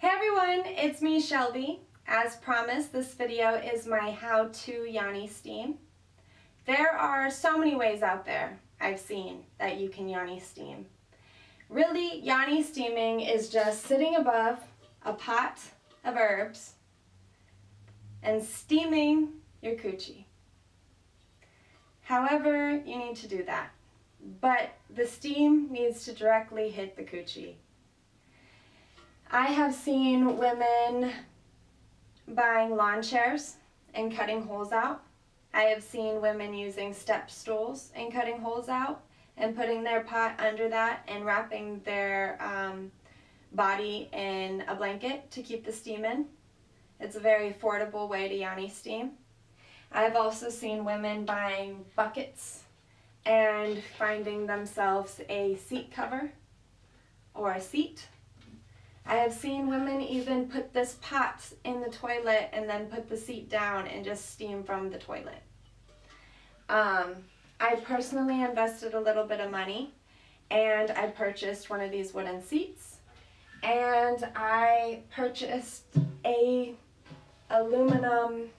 Hey everyone, it's me, Shelby. As promised, this video is my how-to Yoni steam. There are so many ways out there I've seen that you can Yoni steam. Really, Yoni steaming is just sitting above a pot of herbs and steaming your coochie. However, you need to do that. But the steam needs to directly hit the coochie. I have seen women buying lawn chairs and cutting holes out. I have seen women using step stools and cutting holes out and putting their pot under that and wrapping their body in a blanket to keep the steam in. It's a very affordable way to Yoni steam. I've also seen women buying buckets and finding themselves a seat cover or a seat. I have seen women even put this pot in the toilet and then put the seat down and just steam from the toilet. I personally invested a little bit of money and I purchased one of these wooden seats, and I purchased a aluminum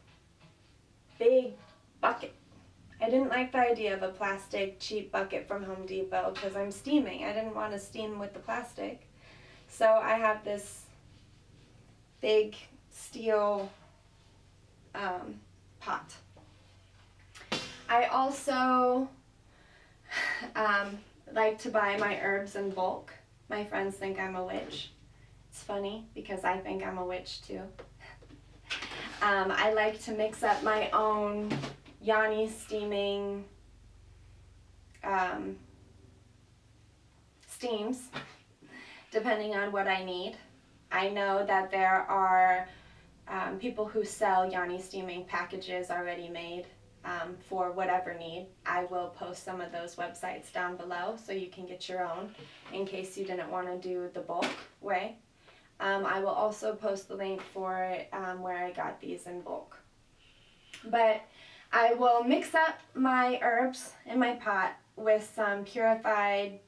big bucket. I didn't like the idea of a plastic cheap bucket from Home Depot because I'm steaming. I didn't want to steam with the plastic. So I have this big steel pot. I also like to buy my herbs in bulk. My friends think I'm a witch. It's funny because I think I'm a witch too. I like to mix up my own Yoni steaming steams, depending on what I need. I know that there are people who sell Yoni steaming packages already made for whatever need. I will post some of those websites down below so you can get your own in case you didn't want to do the bulk way. I will also post the link for where I got these in bulk. But I will mix up my herbs in my pot with some purified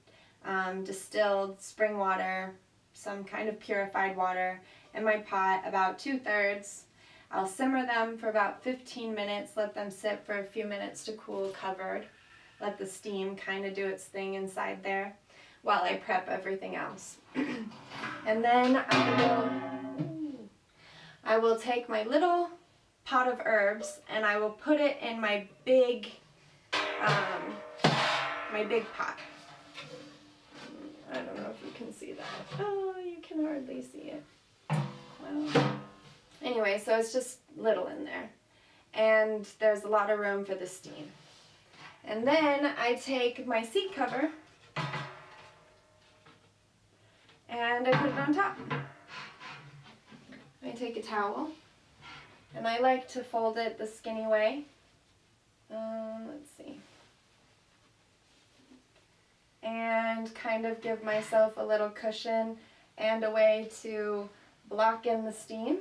distilled spring water, some kind of purified water in my pot, about 2/3. I'll simmer them for about 15 minutes, let them sit for a few minutes to cool covered, let the steam kind of do its thing inside there while I prep everything else. And then I will take my little pot of herbs and I will put it in my big pot. I don't know if you can see that. Oh, you can hardly see it. Well, anyway, so it's just little in there. And there's a lot of room for the steam. And then I take my seat cover and I put it on top. I take a towel and I like to fold it the skinny way. Let's see. And kind of give myself a little cushion and a way to block in the steam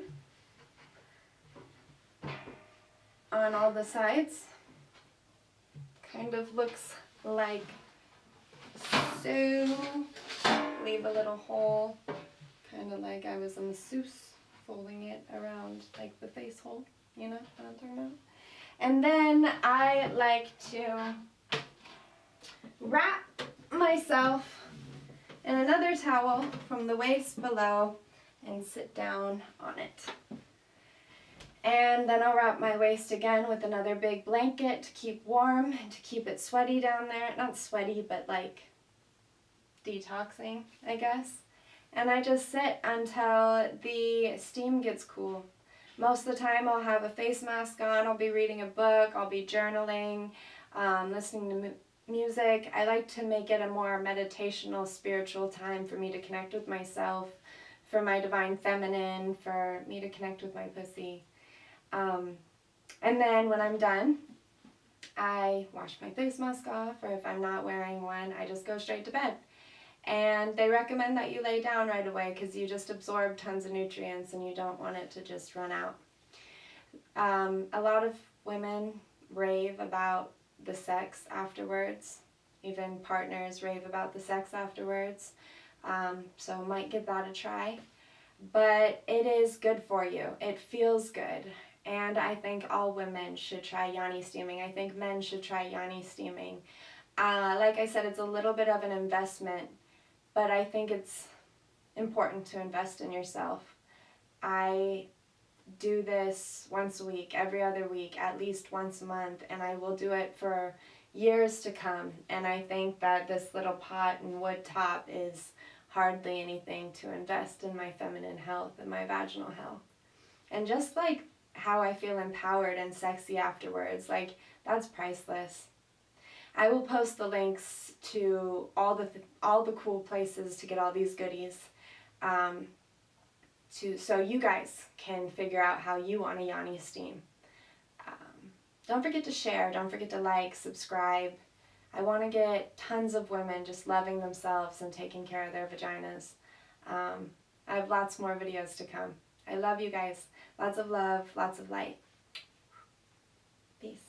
on all the sides. Kind of looks like so. Leave a little hole, kind of like I was a masseuse, folding it around like the face hole, you know what I'm talking about? And then I like to wrap myself in another towel from the waist below and sit down on it. And then I'll wrap my waist again with another big blanket to keep warm and to keep it sweaty down there. Not sweaty, but like detoxing, I guess. And I just sit until the steam gets cool. Most of the time I'll have a face mask on, I'll be reading a book, I'll be journaling, listening to music. I like to make it a more meditational, spiritual time for me to connect with myself, for my divine feminine, for me to connect with my pussy. And then when I'm done, I wash my face mask off, or if I'm not wearing one, I just go straight to bed. And they recommend that you lay down right away because you just absorb tons of nutrients and you don't want it to just run out. A lot of women rave about the sex afterwards. Even partners rave about the sex afterwards. So might give that a try. but it is good for you. It feels good. And I think all women should try Yoni steaming. I think men should try Yoni steaming. Like I said, it's a little bit of an investment, but I think it's important to invest in yourself. I do this once a week, every other week, at least once a month, and I will do it for years to come. And I think that this little pot and wood top is hardly anything to invest in my feminine health and my vaginal health. And just like how I feel empowered and sexy afterwards, like, that's priceless. I will post the links to all the cool places to get all these goodies, so you guys can figure out how you want a Yoni steam. Don't forget to share. Don't forget to like, subscribe. I want to get tons of women just loving themselves and taking care of their vaginas. I have lots more videos to come. I love you guys. Lots of love, lots of light. Peace.